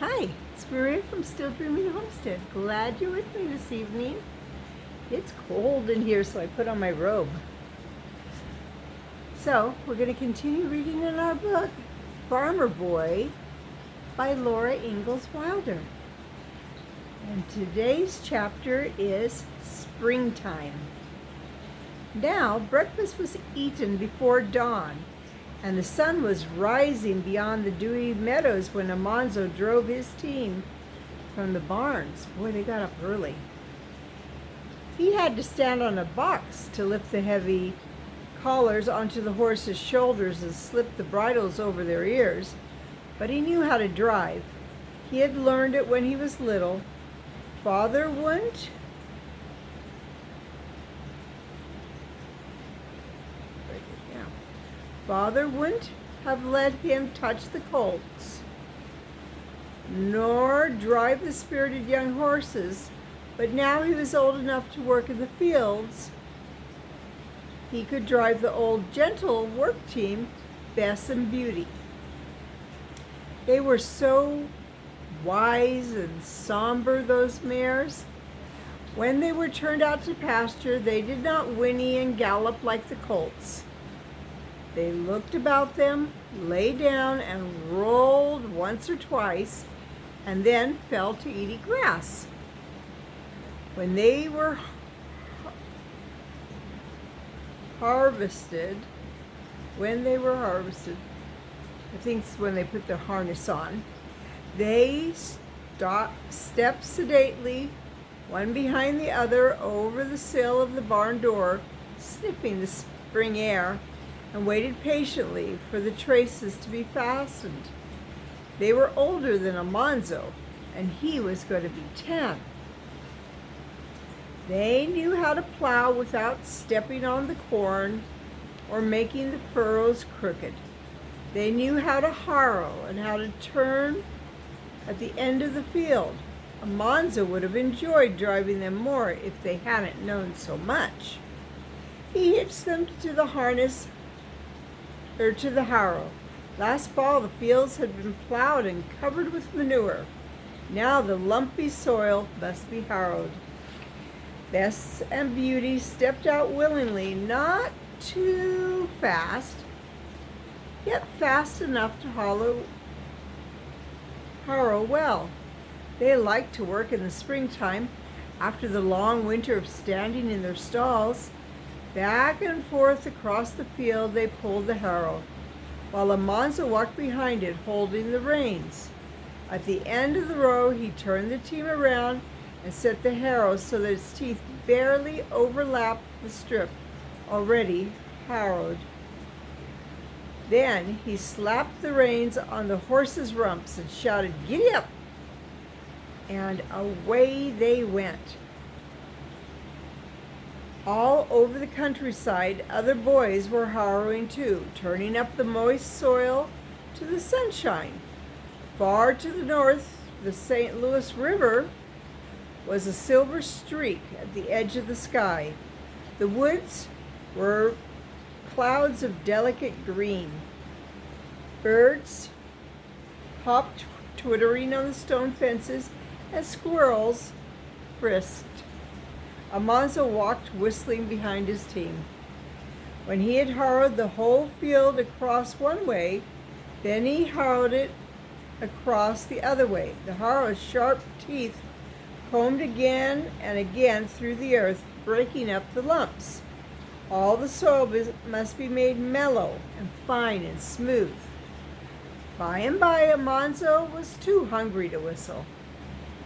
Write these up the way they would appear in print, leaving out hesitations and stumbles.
Hi, it's Maria from Still Dreaming Homestead. Glad you're with me this evening. It's cold in here, so I put on my robe. So, we're going to continue reading in our book, Farmer Boy by Laura InglesWilder. And today's chapter is Springtime. Now, breakfast was eaten before dawn, and the sun was rising beyond the dewy meadows when Almanzo drove his team from the barns. Boy, they got up early. He had to stand on a box to lift the heavy collars onto the horses' shoulders and slip the bridles over their ears, but he knew how to drive. He had learned it when he was little. Father wouldn't Father wouldn't have let him touch the colts, nor drive the spirited young horses, but now he was old enough to work in the fields. He could drive the old gentle work team, Bess and Beauty. They were so wise and somber, those mares. When they were turned out to pasture, they did not whinny and gallop like the colts. They looked about them, lay down, and rolled once or twice, and then fell to eating grass. When they were harvested, I think it's when they put their harness on, they stepped sedately, one behind the other, over the sill of the barn door, sniffing the spring air, and waited patiently for the traces to be fastened. They were older than Almanzo, and he was going to be 10. They knew how to plow without stepping on the corn or making the furrows crooked. They knew how to harrow and how to turn at the end of the field. Almanzo would have enjoyed driving them more if they hadn't known so much. He hitched them to the harrow. Last fall the fields had been plowed and covered with manure. Now the lumpy soil must be harrowed. Bess and Beauty stepped out willingly, not too fast, yet fast enough to harrow well. They liked to work in the springtime, after the long winter of standing in their stalls. Back and forth across the field they pulled the harrow, while Almanzo walked behind it, holding the reins. At the end of the row, he turned the team around and set the harrow so that its teeth barely overlapped the strip already harrowed. Then he slapped the reins on the horses' rumps and shouted, "Giddy up!" And away they went. All over the countryside, other boys were harrowing too, turning up the moist soil to the sunshine. Far to the north, the St. Louis River was a silver streak at the edge of the sky. The woods were clouds of delicate green. Birds hopped twittering on the stone fences, and squirrels frisked. Almanzo walked whistling behind his team. When he had harrowed the whole field across one way, then he harrowed it across the other way. The harrow's sharp teeth combed again and again through the earth, breaking up the lumps. All the soil must be made mellow and fine and smooth. By and by, Almanzo was too hungry to whistle.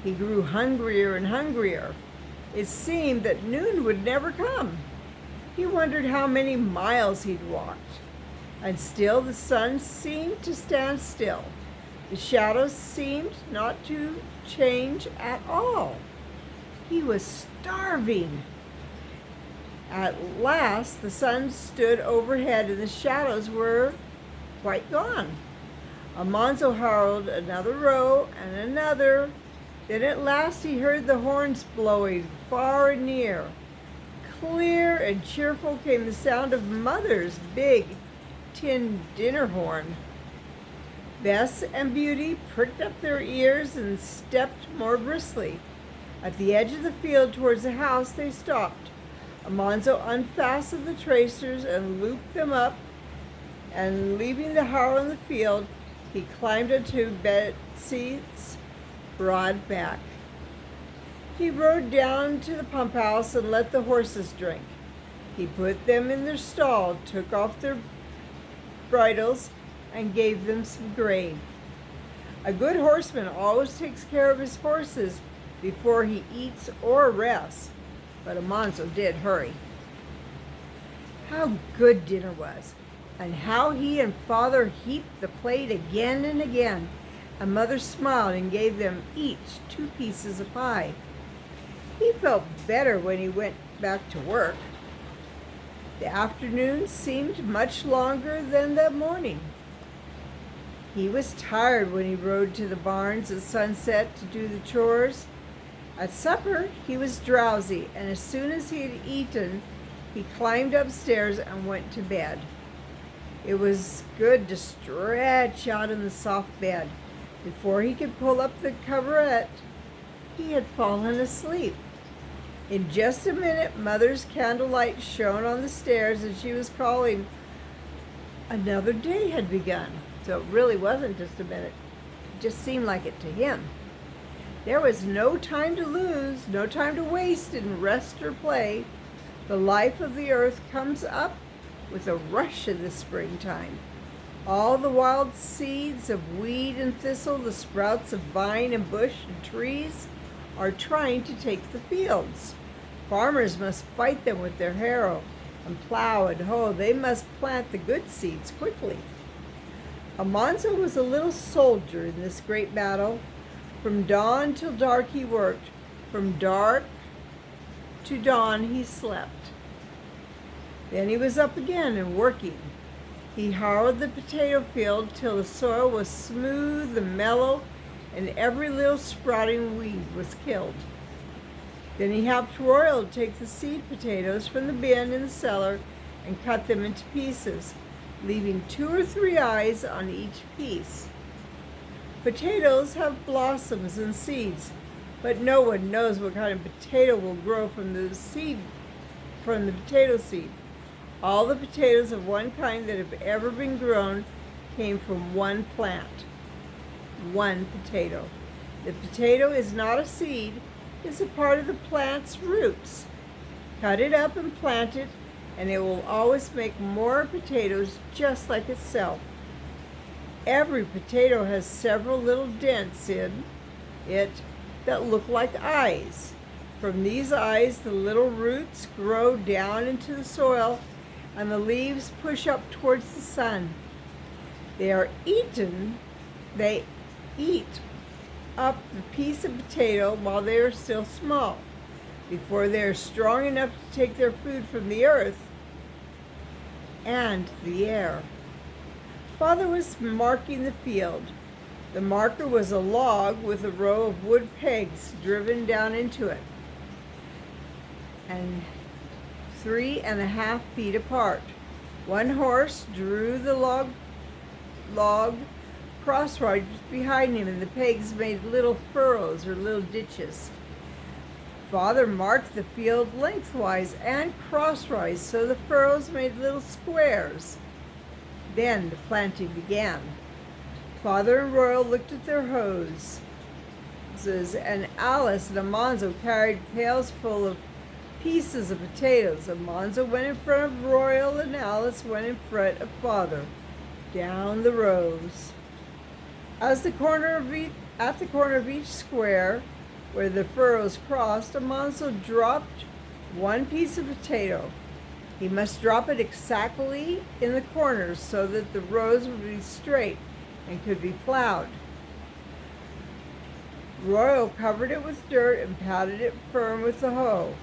He grew hungrier and hungrier. It seemed that noon would never come. He wondered how many miles he'd walked. And still the sun seemed to stand still. The shadows seemed not to change at all. He was starving. At last the sun stood overhead and the shadows were quite gone. Almanzo harrowed another row and another. Then at last he heard the horns blowing far and near. Clear and cheerful came the sound of Mother's big tin dinner horn. Bess and Beauty pricked up their ears and stepped more briskly. At the edge of the field towards the house they stopped. Almanzo unfastened the tracers and looped them up, and leaving the harrow in the field, he climbed onto Betsy's broad back. He rode down to the pump house and let the horses drink. He put them in their stall, took off their bridles, and gave them some grain. A good horseman always takes care of his horses before he eats or rests, but Almanzo did hurry. How good dinner was, and how he and Father heaped the plate again and again, and Mother smiled and gave them each 2 pieces of pie. He felt better when he went back to work. The afternoon seemed much longer than the morning. He was tired when he rode to the barns at sunset to do the chores. At supper, he was drowsy, and as soon as he had eaten, he climbed upstairs and went to bed. It was good to stretch out in the soft bed. Before he could pull up the coverlet, he had fallen asleep. In just a minute, Mother's candlelight shone on the stairs, and she was calling. Another day had begun, so it really wasn't just a minute. It just seemed like it to him. There was no time to lose, no time to waste in rest or play. The life of the earth comes up with a rush in the springtime. All the wild seeds of weed and thistle, the sprouts of vine and bush and trees, are trying to take the fields. Farmers must fight them with their harrow and plow and hoe. They must plant the good seeds quickly. Almanzo was a little soldier in this great battle. From dawn till dark he worked. From dark to dawn he slept. Then he was up again and working. He harrowed the potato field till the soil was smooth and mellow, and every little sprouting weed was killed. Then he helped Royal take the seed potatoes from the bin in the cellar and cut them into pieces, leaving 2 or 3 eyes on each piece. Potatoes have blossoms and seeds, but no one knows what kind of potato will grow from the potato seed. All the potatoes of one kind that have ever been grown came from one plant. One potato. The potato is not a seed, it's a part of the plant's roots. Cut it up and plant it, and it will always make more potatoes just like itself. Every potato has several little dents in it that look like eyes. From these eyes, the little roots grow down into the soil, and the leaves push up towards the sun. They eat up the piece of potato while they are still small, before they are strong enough to take their food from the earth and the air. Father was marking the field. The marker was a log with a row of wood pegs driven down into it, and 3.5 feet apart. One horse drew the log crosswise behind him, and the pegs made little furrows or little ditches. Father marked the field lengthwise and crosswise, so the furrows made little squares. Then the planting began. Father and Royal looked at their hoses, and Alice and Almanzo carried pails full of pieces of potatoes. Almanzo went in front of Royal, and Alice went in front of Father, down the rows. At the corner of each square, where the furrows crossed, Almanzo dropped one piece of potato. He must drop it exactly in the corners so that the rows would be straight and could be plowed. Royal covered it with dirt and pounded it firm with the hoe.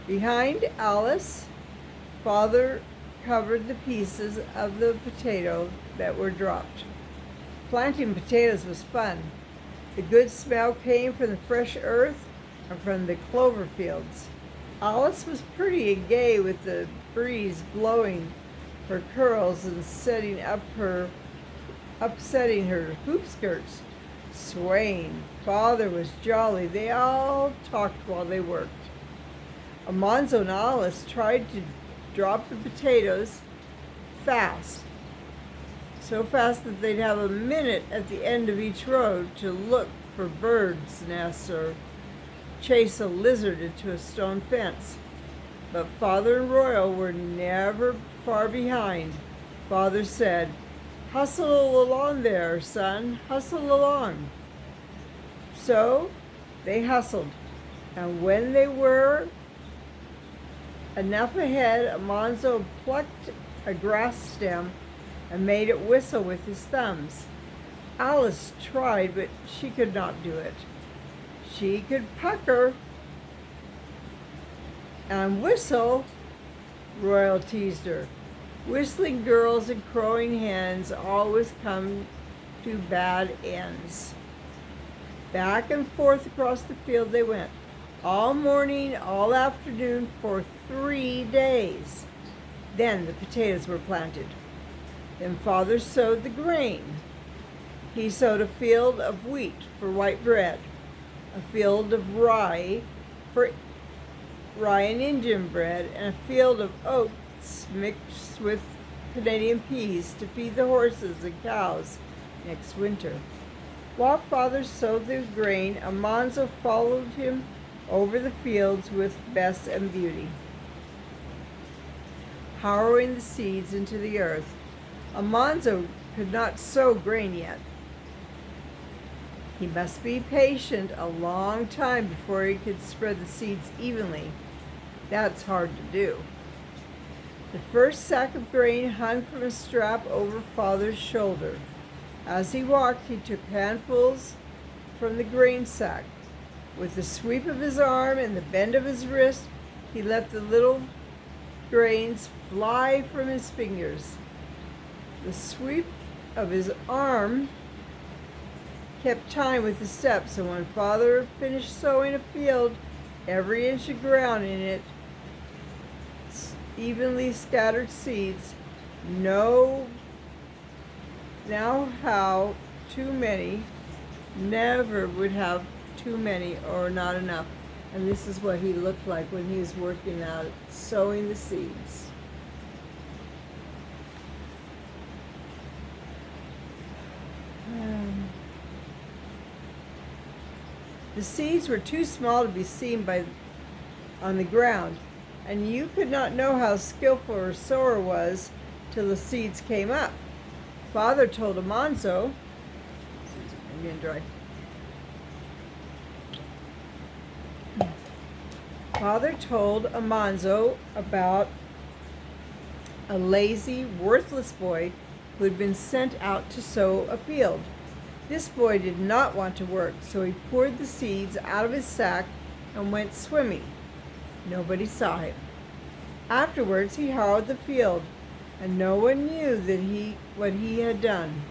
Behind Alice, Father covered the pieces of the potato that were dropped. Planting potatoes was fun. The good smell came from the fresh earth and from the clover fields. Alice was pretty and gay with the breeze blowing her curls and setting up her upsetting her hoop skirts, swaying. Father was jolly. They all talked while they worked. Almanzo and Alice tried to drop the potatoes fast, so fast that they'd have a minute at the end of each row to look for birds' nests or chase a lizard into a stone fence. But Father and Royal were never far behind. Father said, "Hustle along there, son, hustle along." So they hustled, and when they were enough ahead, Almanzo plucked a grass stem and made it whistle with his thumbs. Alice tried, but she could not do it. She could pucker and whistle. Royal teased her. Whistling girls and crowing hens always come to bad ends. Back and forth across the field they went, all morning, all afternoon, for 3 days. Then the potatoes were planted. Then Father sowed the grain. He sowed a field of wheat for white bread, a field of rye for rye and Indian bread, and a field of oats mixed with Canadian peas to feed the horses and cows next winter. While Father sowed the grain, Almanzo followed him over the fields with Bess and Beauty, harrowing the seeds into the earth. Almanzo could not sow grain yet. He must be patient a long time before he could spread the seeds evenly. That's hard to do. The first sack of grain hung from a strap over Father's shoulder. As he walked, he took handfuls from the grain sack. With the sweep of his arm and the bend of his wrist, he let the little grains fly from his fingers. The sweep of his arm kept time with the steps, and when Father finished sowing a field, every inch of ground in it evenly scattered seeds. Now how too many never would have too many or not enough. And this is what he looked like when he was working out, sowing the seeds. The seeds were too small to be seen on the ground, and you could not know how skillful a sower was till the seeds came up. Father told Almanzo, I'm getting dry. Father told Almanzo about a lazy, worthless boy who had been sent out to sow a field. This boy did not want to work, so he poured the seeds out of his sack and went swimming. Nobody saw him. Afterwards, he harrowed the field, and no one knew what he had done.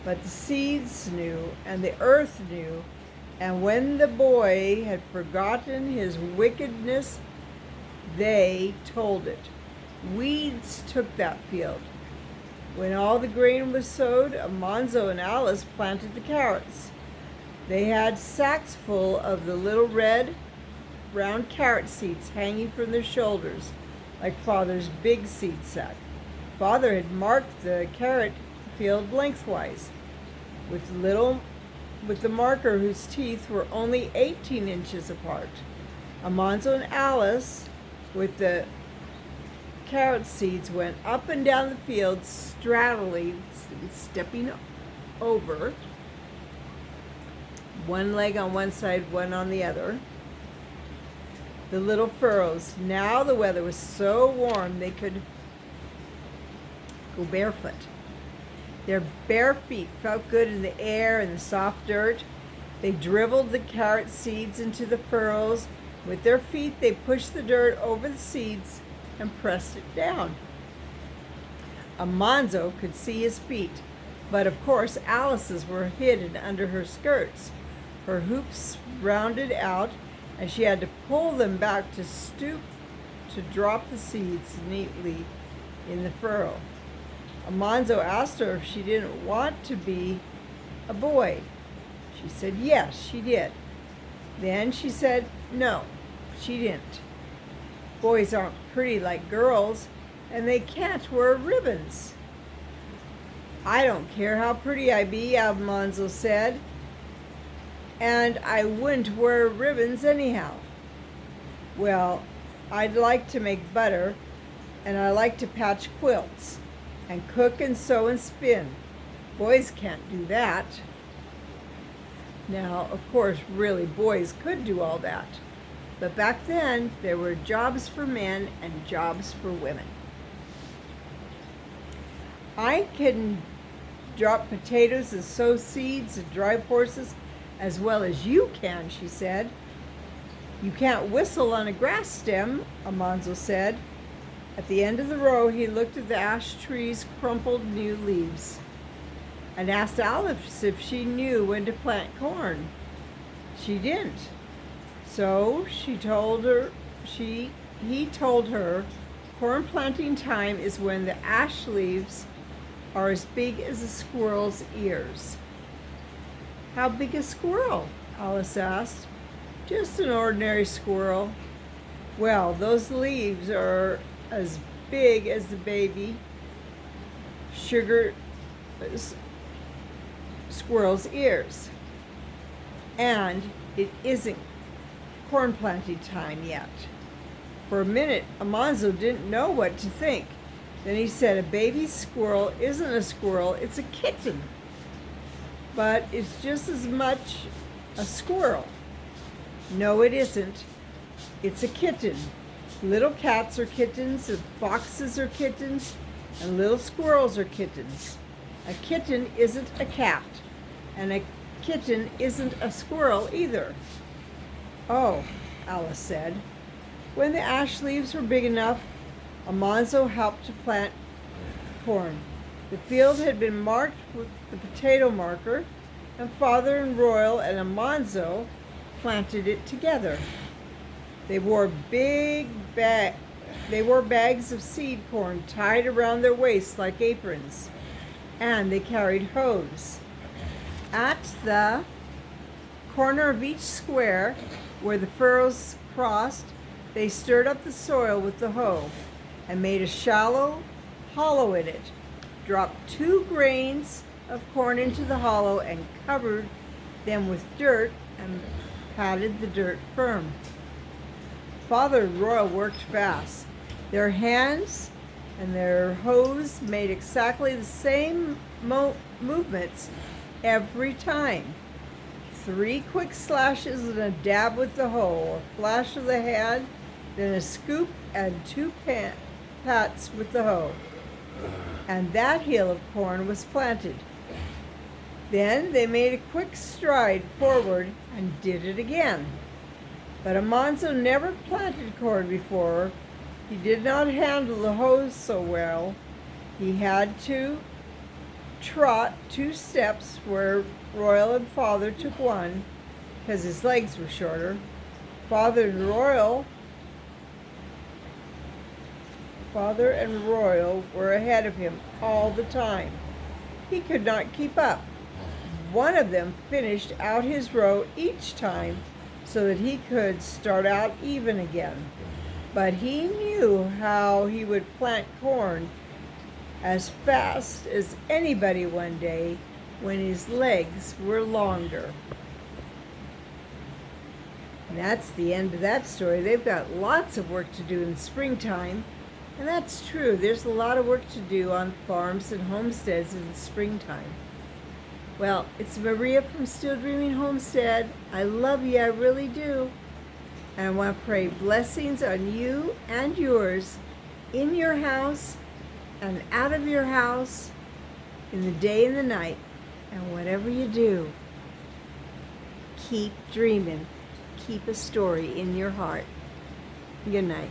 But the seeds knew, and the earth knew, and when the boy had forgotten his wickedness, they told it. Weeds took that field. When all the grain was sowed, Almanzo and Alice planted the carrots. They had sacks full of the little red, round carrot seeds hanging from their shoulders, like Father's big seed sack. Father had marked the carrot field lengthwise with the marker whose teeth were only 18 inches apart. Almanzo and Alice, with the carrot seeds, went up and down the field, straddling, stepping over, one leg on one side, one on the other, the little furrows. Now the weather was so warm they could go barefoot. Their bare feet felt good in the air and the soft dirt. They dribbled the carrot seeds into the furrows. With their feet, they pushed the dirt over the seeds and pressed it down. Almanzo could see his feet, but of course Alice's were hidden under her skirts. Her hoops rounded out, and she had to pull them back to stoop to drop the seeds neatly in the furrow. Almanzo asked her if she didn't want to be a boy. She said yes, she did. Then she said no, she didn't. Boys aren't pretty like girls, and they can't wear ribbons. I don't care how pretty I be, Almanzo said, and I wouldn't wear ribbons anyhow. Well, I'd like to make butter, and I like to patch quilts, and cook and sew and spin. Boys can't do that. Now, of course, really, boys could do all that. But back then, there were jobs for men and jobs for women. I can drop potatoes and sow seeds and drive horses as well as you can, she said. You can't whistle on a grass stem, Almanzo said. At the end of the row, he looked at the ash tree's crumpled new leaves and asked Alice if she knew when to plant corn. She didn't. So he told her corn planting time is when the ash leaves are as big as a squirrel's ears. How big a squirrel? Alice asked. Just an ordinary squirrel. Well, those leaves are as big as the baby squirrel's ears. And it isn't corn planting time yet. For a minute, Almanzo didn't know what to think. Then he said, a baby squirrel isn't a squirrel, it's a kitten. But it's just as much a squirrel. No, it isn't. It's a kitten. Little cats are kittens, and foxes are kittens, and little squirrels are kittens. A kitten isn't a cat, and a kitten isn't a squirrel either. Oh, Alice said. When the ash leaves were big enough, Almanzo helped to plant corn. The field had been marked with the potato marker, and Father and Royal and Almanzo planted it together. They wore bags of seed corn tied around their waists like aprons, and they carried hoes. At the corner of each square, where the furrows crossed, they stirred up the soil with the hoe and made a shallow hollow in it, dropped 2 grains of corn into the hollow and covered them with dirt and patted the dirt firm. Father and Royal worked fast. Their hands and their hoes made exactly the same movements every time. 3 quick slashes and a dab with the hoe, a flash of the hand, then a scoop and 2 pats with the hoe. And that hill of corn was planted. Then they made a quick stride forward and did it again. But Almanzo never planted corn before. He did not handle the hoe so well. He had to trot 2 steps where Royal and Father took one, because his legs were shorter. Father and Royal were ahead of him all the time. He could not keep up. One of them finished out his row each time so that he could start out even again. But he knew how he would plant corn as fast as anybody one day when his legs were longer. And that's the end of that story. They've got lots of work to do in springtime. And that's true. There's a lot of work to do on farms and homesteads in the springtime. Well, it's Maria from Still Dreaming Homestead. I love you, I really do. And I want to pray blessings on you and yours in your house and out of your house, in the day and the night. And whatever you do, keep dreaming. Keep a story in your heart. Good night.